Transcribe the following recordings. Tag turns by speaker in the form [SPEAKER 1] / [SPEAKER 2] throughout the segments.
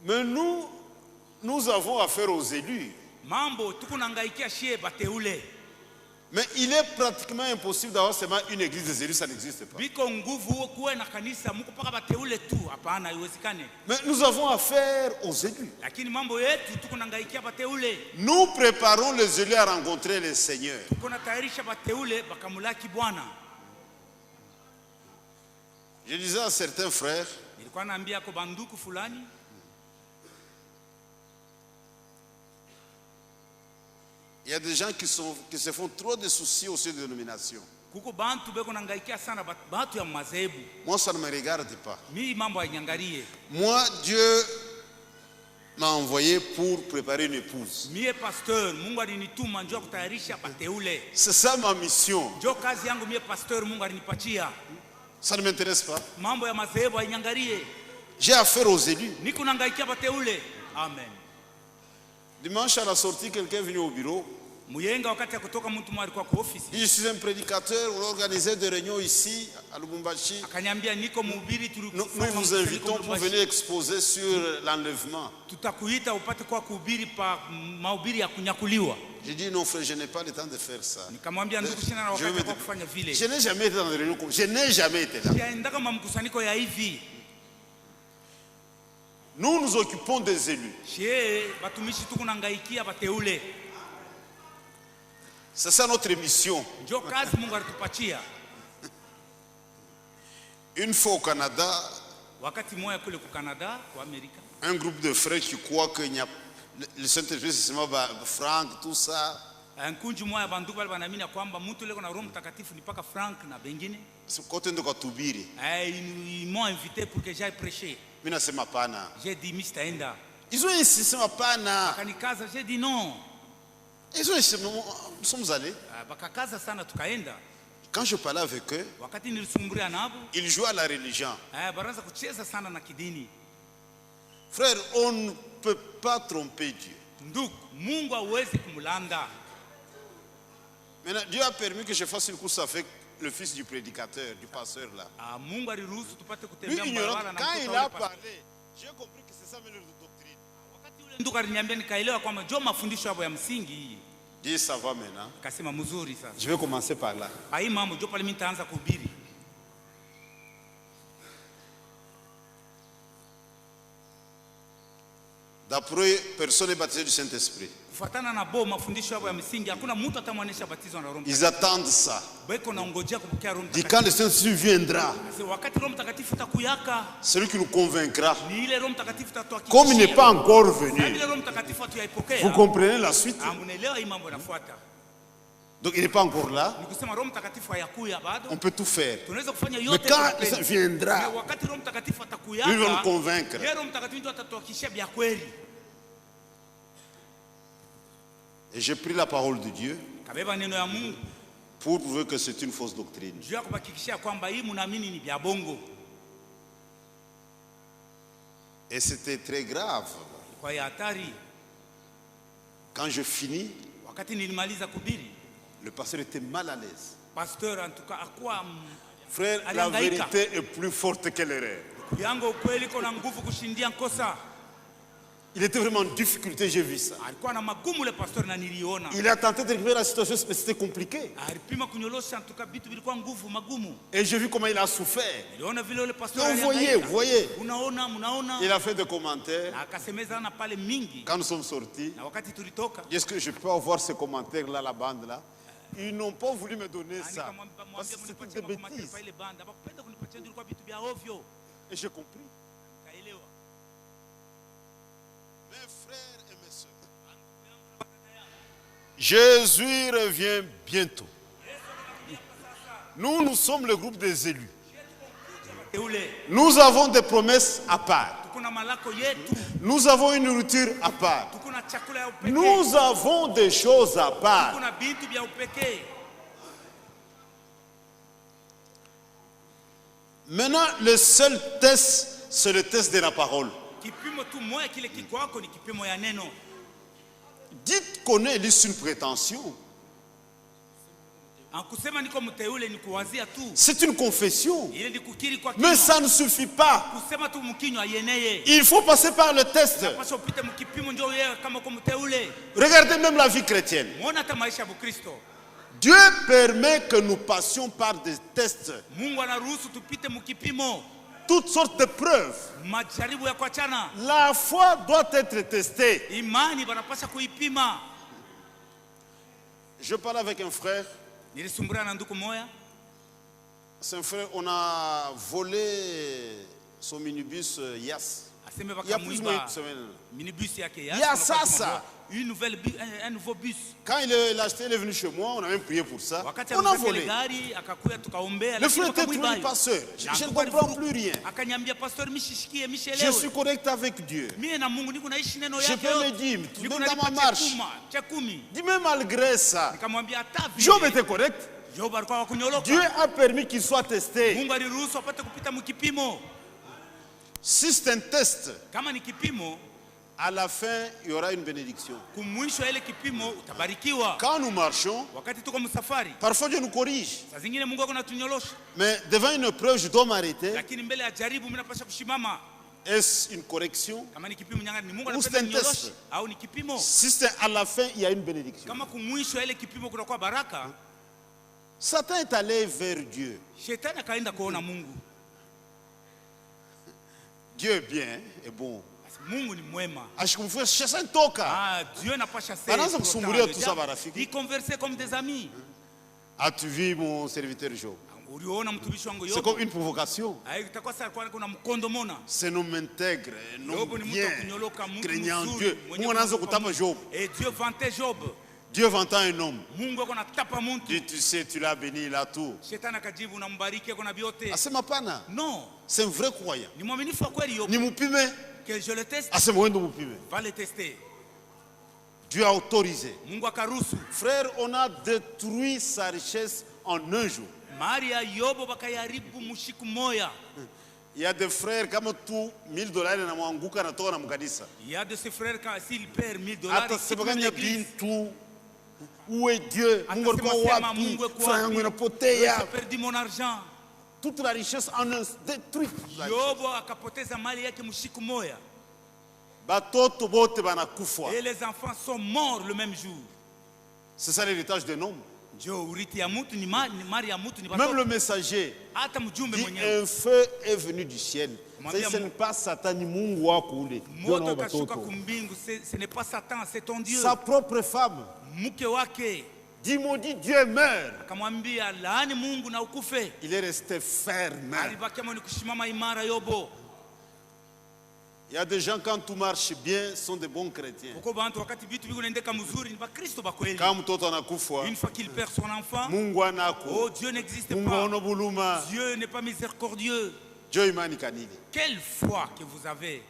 [SPEAKER 1] Mais nous avons affaire aux élus. Mais il est pratiquement impossible d'avoir seulement une église des élus, ça n'existe pas. Mais nous avons affaire aux élus. Nous préparons les élus à rencontrer le Seigneur. Je disais à certains frères, il y a des gens qui se font trop de soucis au sein de dénomination. Moi, ça ne me regarde pas. Moi, Dieu m'a envoyé pour préparer une épouse. C'est ça ma mission. Ça ne m'intéresse pas. J'ai affaire aux élus.
[SPEAKER 2] Amen.
[SPEAKER 1] Dimanche à la sortie, quelqu'un est venu au bureau. Je suis un prédicateur, on a organisé des réunions ici à Lubumbashi. Nous vous invitons pour venir exposer sur l'enlèvement. J'ai dit non frère, je n'ai pas le temps de faire ça. Je n'ai jamais été dans des réunions comme ça. Je n'ai jamais été là. Nous nous occupons des élus. C'est ça notre mission. Une fois au Canada, un groupe de frères qui croient qu'il y a le Saint-Esprit, c'est seulement Franck, tout ça. C'est côté de Katubiri.
[SPEAKER 2] Ils m'ont invité pour que j'aille prêcher. J'ai dit, Mr.
[SPEAKER 1] Ils ont insisté,
[SPEAKER 2] j'ai dit non.
[SPEAKER 1] Ils ont insisté, nous sommes allés. Quand je parlais avec eux, ils jouaient à la religion. Frère, on ne peut pas tromper Dieu. Maintenant, Dieu a permis que je fasse une course avec le fils du prédicateur, du pasteur là. Lui, ignorant, quand il a parlé, j'ai compris que c'est ça même leur doctrine. Dis ça va maintenant. Je vais commencer par là. D'après, personne n'est baptisé du Saint-Esprit. Ils attendent ça. Dit quand le Saint-Esprit viendra, celui qui nous convaincra. Comme il n'est pas encore venu, vous comprenez la suite? Donc il n'est pas encore là. On peut tout faire. Mais quand le Saint viendra, lui va nous convaincre. Et j'ai pris la parole de Dieu pour prouver que c'est une fausse doctrine. Et c'était très grave. Quand je finis, le pasteur était mal à l'aise. Frère, la vérité est plus forte que l'erreur. Il était vraiment en difficulté, j'ai vu ça. Il a tenté de récupérer la situation, mais c'était compliqué. Et j'ai vu comment il a souffert. Vous voyez. Il a fait des commentaires. Quand nous sommes sortis, est-ce que je peux avoir ces commentaires-là, la bande-là? Ils n'ont pas voulu me donner ça. Parce que c'était des bêtises. Et j'ai compris. Mes frères et mes sœurs, Jésus revient bientôt. Nous sommes le groupe des élus. Nous avons des promesses à part. Nous avons une nourriture à part. Nous avons des choses à part. Maintenant, le seul test, c'est le test de la parole. Dites qu'on est une prétention. C'est une confession. Mais ça ne suffit pas. Il faut passer par le test. Regardez même la vie chrétienne. Dieu permet que nous passions par des tests. Toutes sortes de preuves. La foi doit être testée. Je parlais avec un frère. C'est un frère, on a volé son minibus Yas. Il y a plus de semaines. Yas.
[SPEAKER 2] Un nouveau bus.
[SPEAKER 1] Quand il l'a acheté, il est venu chez moi, on a même prié pour ça. On a volé. Le frère était trouvé pasteur. Je ne comprends plus rien. Je suis correct avec Dieu. Je peux le dire, même dans ma marche. Dis même malgré ça. Job était correct. Dieu a permis qu'il soit testé. Si c'est un test, à la fin, il y aura une bénédiction. Quand nous marchons, parfois Dieu nous corrige. Mais devant une preuve, je dois m'arrêter. Est-ce une correction ou c'est un test? Si c'est à la fin, il y a une bénédiction. Satan est allé vers Dieu. Dieu est bien et bon.
[SPEAKER 2] Mungu ni mwema.
[SPEAKER 1] Dieu
[SPEAKER 2] n'a pas chassé. Ils conversaient comme des amis.
[SPEAKER 1] As-tu vu mon serviteur Job? C'est comme une provocation. C'est nous intègre, nous bien, craignant Dieu.
[SPEAKER 2] Et Dieu vantait Job.
[SPEAKER 1] Dieu vantant un homme. Tu sais, tu l'as béni, il a tout.
[SPEAKER 2] Non.
[SPEAKER 1] C'est un vrai croyant.
[SPEAKER 2] Que je le teste.
[SPEAKER 1] Va
[SPEAKER 2] le tester.
[SPEAKER 1] Dieu a autorisé. Frère, on a détruit sa richesse en un jour. Il y a des frères comme tout $1000
[SPEAKER 2] il y a de ces frères quand s'ils perdent $1000
[SPEAKER 1] où est Dieu?
[SPEAKER 2] J'ai perdu mon argent.
[SPEAKER 1] Toute la richesse en un détruite.
[SPEAKER 2] Et les enfants sont morts le même jour.
[SPEAKER 1] C'est ça l'héritage d'un homme.
[SPEAKER 2] Même
[SPEAKER 1] le messager dit un feu est venu du ciel. Ce n'est pas Satan ni Mungu wa kule.
[SPEAKER 2] Ce n'est pas Satan, c'est ton Dieu.
[SPEAKER 1] Sa propre femme dit maudit Dieu meurt. Il est resté ferme. Il y a des gens, quand tout marche bien, sont de bons chrétiens.
[SPEAKER 2] Une fois qu'il perd son enfant, oh, Dieu n'existe pas. Dieu n'est pas miséricordieux. Quelle foi que vous avez.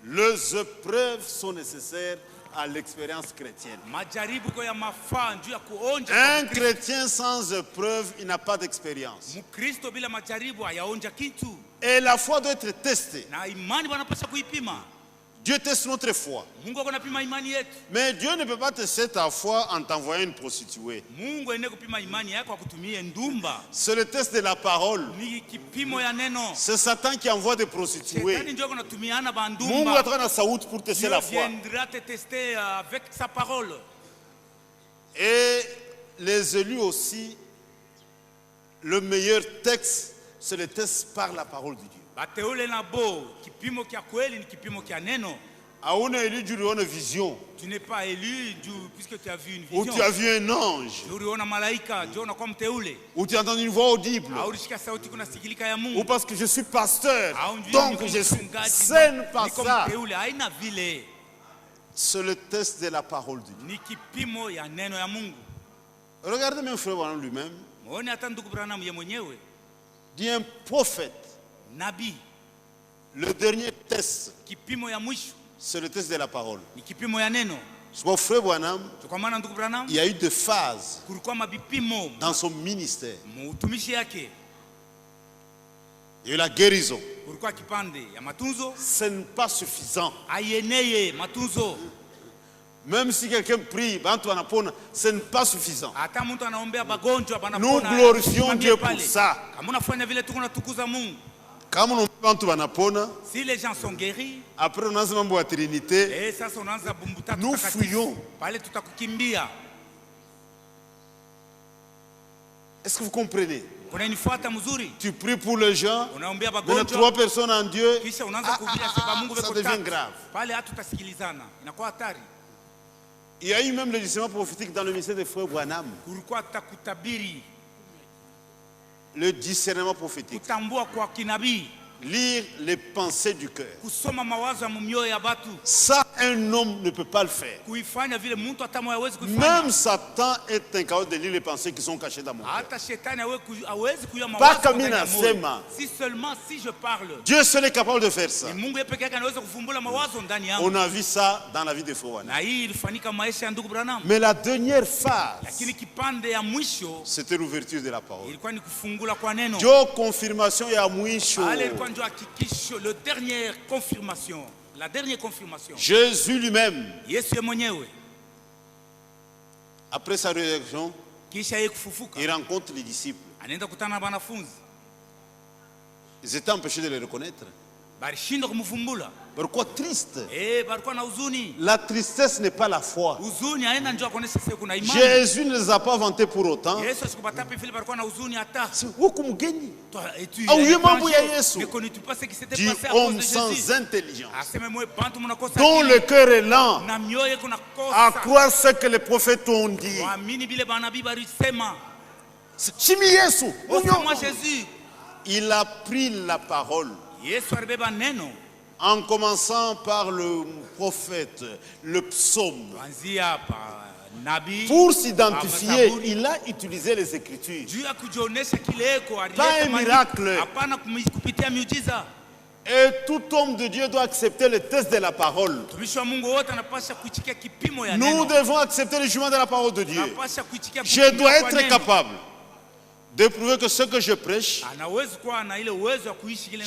[SPEAKER 1] Les épreuves sont nécessaires à l'expérience chrétienne. Un chrétien sans épreuve, il n'a pas d'expérience. Et la foi doit être testée. Dieu teste notre foi. Mais Dieu ne peut pas tester ta foi en t'envoyant une prostituée. C'est le test de la parole. C'est Satan qui envoie des prostituées. Mungu atana sauti pour tester la foi. Et les élus aussi, le meilleur texte, c'est le test par la parole de Dieu. Une vision.
[SPEAKER 2] Tu n'es pas élu puisque tu as vu une vision.
[SPEAKER 1] Ou tu as vu un ange. Ou tu as entendu une voix audible. Ou parce que je suis pasteur. Donc je suis. Ce n'est pas ça. C'est le test de la parole de Dieu. Regardez mon frère Branham lui-même. Dit un prophète. Le dernier test, c'est le test de la parole. Mon frère Branham, il y a eu des phases dans son ministère. Il y a eu la guérison. Ce n'est pas suffisant. Même si quelqu'un prie, ce n'est pas suffisant. Nous glorifions Dieu pour ça.
[SPEAKER 2] Si les gens sont guéris,
[SPEAKER 1] après on a la Trinité, nous fuyons. Est-ce que vous comprenez? Tu pries pour les gens, mais 3 personnes en Dieu, ça devient grave. Il y a eu même le discernement prophétique dans le ministère des frères Branham. Le discernement prophétique. Lire les pensées du cœur. Ça, un homme ne peut pas le faire. Même Satan est incapable de lire les pensées qui sont cachées dans mon cœur. Pas comme il a fait.
[SPEAKER 2] Si je parle,
[SPEAKER 1] Dieu seul est capable de faire ça. On a vu ça dans la vie de Fouana. Mais la dernière phase, c'était l'ouverture de la parole. Dieu confirmation et à mwisho.
[SPEAKER 2] La dernière confirmation.
[SPEAKER 1] Jésus lui-même, après sa résurrection, il rencontre les disciples. Ils étaient empêchés de les reconnaître. Pourquoi triste? La tristesse n'est pas la foi. Jésus ne les a pas vantés pour autant.
[SPEAKER 2] Ne connais-tu pas ce qui s'était passé à cause de
[SPEAKER 1] sans
[SPEAKER 2] Jésus?
[SPEAKER 1] Intelligence, dont le cœur est lent à croire ce que les prophètes ont dit. Il a pris la parole en commençant par le prophète, le psaume. Pour s'identifier, il a utilisé les Écritures. Pas un miracle. Et tout homme de Dieu doit accepter le test de la parole. Nous devons accepter le jugement de la parole de Dieu. Je dois être capable de prouver que ce que je prêche,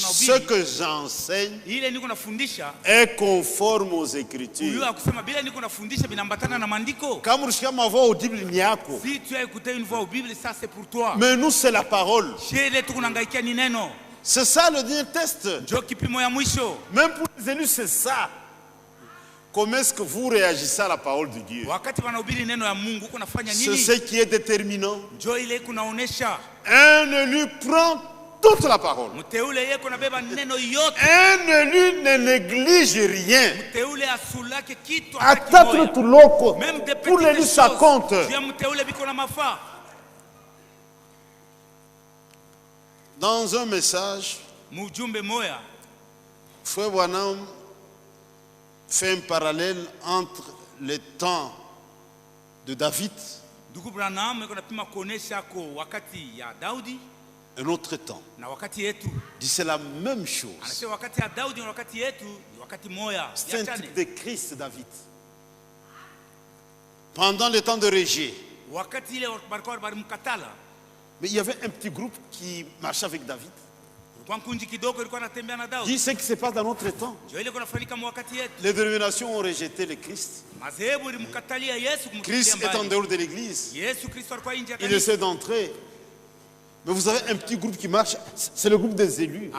[SPEAKER 1] ce que j'enseigne est conforme aux Écritures. Si
[SPEAKER 2] tu as écouté une voix audible, ça c'est pour toi.
[SPEAKER 1] Mais nous, c'est la parole. C'est ça le dernier test. Même pour les élus, c'est ça. Comment est-ce que vous réagissez à la parole de Dieu? C'est ce qui est déterminant. Un élu prend toute la parole. Un élu ne néglige rien. Attaque tout l'autre. Pour l'élu, ça compte. Dans un message, Frère Branham fait un parallèle entre le temps de David et notre temps. Dit c'est la même chose. C'est un type de Christ, David. Pendant le temps de Régé, mais il y avait un petit groupe qui marchait avec David. Dis ce qui se passe dans notre temps. Les dénominations ont rejeté le Christ. Christ est en dehors de l'église. Il essaie d'entrer. Mais vous avez un petit groupe qui marche, c'est le groupe des élus.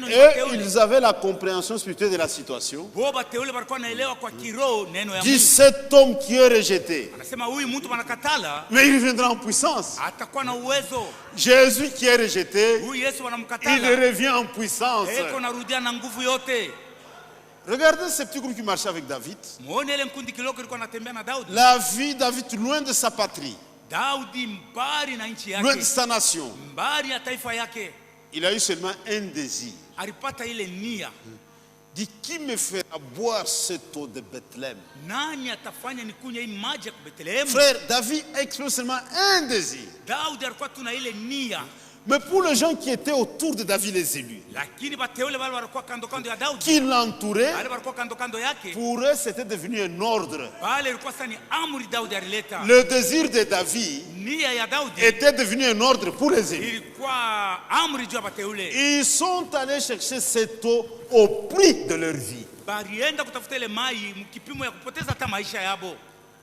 [SPEAKER 1] Et ils avaient la compréhension spirituelle de la situation. Dit cet homme qui est rejeté, mais il reviendra en puissance. Jésus qui est rejeté, il revient en puissance. Regardez ce petit groupe qui marchait avec David. La vie de David loin de sa patrie, loin de sa nation. Il a eu seulement un désir. Dit qui me fera boire cette eau de Bethléem? Frère, David exprime seulement un désir. Mais pour les gens qui étaient autour de David, les élus, qui l'entouraient, pour eux c'était devenu un ordre. Le désir de David était devenu un ordre pour les élus. Ils sont allés chercher cette eau au prix de leur vie.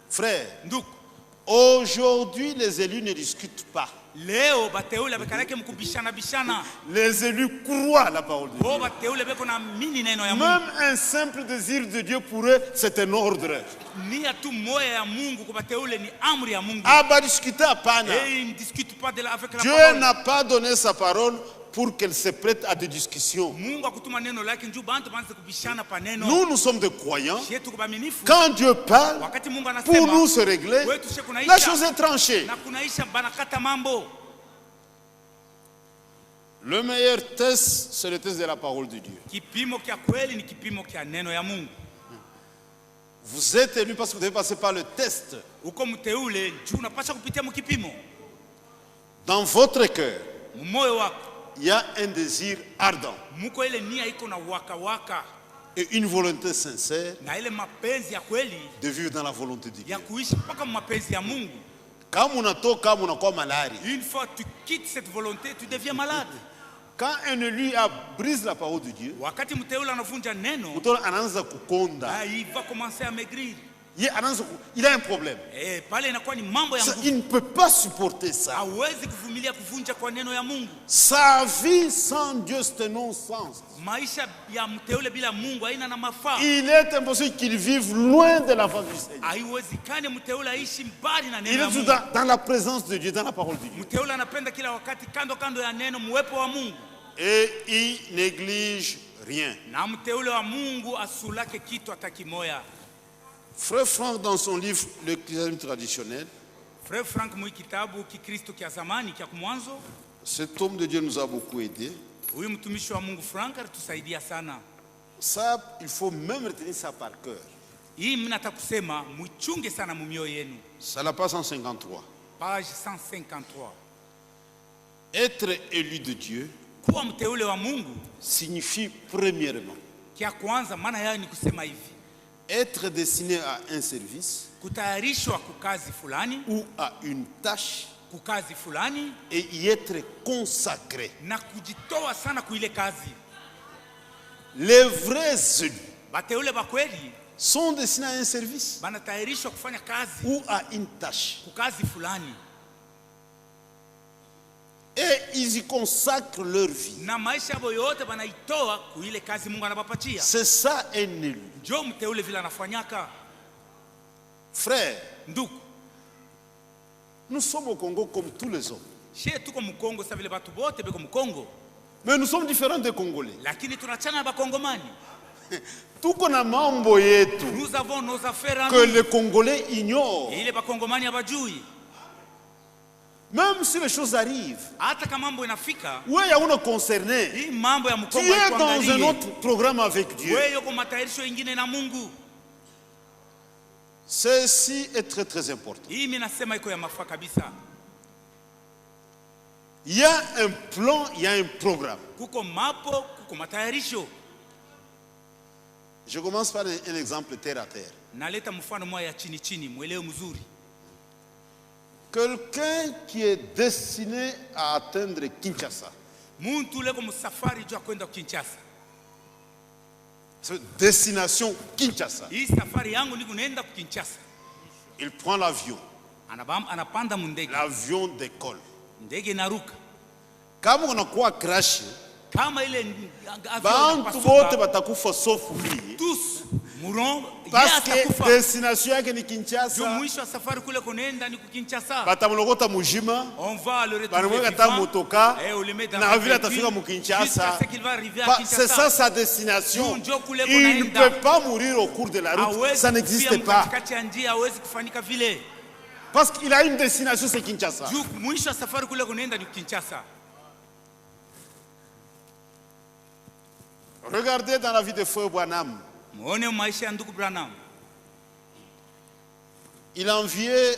[SPEAKER 1] Frère, aujourd'hui les élus ne discutent pas. Les élus croient la parole de Dieu. Même un simple désir de Dieu pour eux, c'est un ordre. Dieu n'a pas donné sa parole pour qu'elle se prête à des discussions. Nous sommes des croyants. Quand Dieu parle, pour nous se régler, la chose est tranchée. Le meilleur test, c'est le test de la parole de Dieu. Vous êtes élu parce que vous devez passer par le test. Dans votre cœur, il y a un désir ardent et une volonté sincère de vivre dans la volonté de Dieu. Une
[SPEAKER 2] fois que tu quittes cette volonté, tu deviens malade.
[SPEAKER 1] Quand un élu brise la parole de Dieu,
[SPEAKER 2] il va commencer à maigrir.
[SPEAKER 1] Il a un problème. Il ne peut pas supporter ça. Sa vie sans Dieu, c'est un non-sens. Il est impossible qu'il vive loin de la face du Seigneur. Il est dans la présence de Dieu, dans la parole de Dieu. Et il néglige rien. Frère Franck, dans son livre Le christianisme traditionnel, cet homme de Dieu nous a beaucoup aidé. Ça, il faut même retenir ça par cœur. C'est la page 153.
[SPEAKER 2] Page 153.
[SPEAKER 1] Être élu de Dieu signifie premièrement être destiné à un service ou à une tâche et y être consacré. Les vrais élus sont destinés à un service ou à une tâche et ils y consacrent leur vie. C'est ça un élu. Frère, nous sommes au Congo comme tous les hommes. Mais nous sommes différents des Congolais. Tout qu'on a
[SPEAKER 2] nous avons nos affaires
[SPEAKER 1] que les Congolais ignorent. Même si les choses arrivent, où est-ce qu'on est concerné? Tu es dans un autre programme avec Dieu. Ceci est très très important. Il y a un plan, il y a un programme. Je commence par un exemple terre à terre. Quelqu'un qui est destiné à atteindre Kinshasa. Destination Kinshasa. Il prend l'avion. L'avion décolle. Quand on a quoi crash,
[SPEAKER 2] tous mourront.
[SPEAKER 1] Parce que destination yake ni Kinshasa. Batamulokota mujima.
[SPEAKER 2] On va le
[SPEAKER 1] retrouver. Na vile atafika mu Kinshasa. C'est ça sa destination. Il ne peut pas mourir au cours de la route. Ça n'existe pas. Parce qu'il a une destination, c'est Kinshasa. Regardez dans la vie de Frère Branham. Il enviait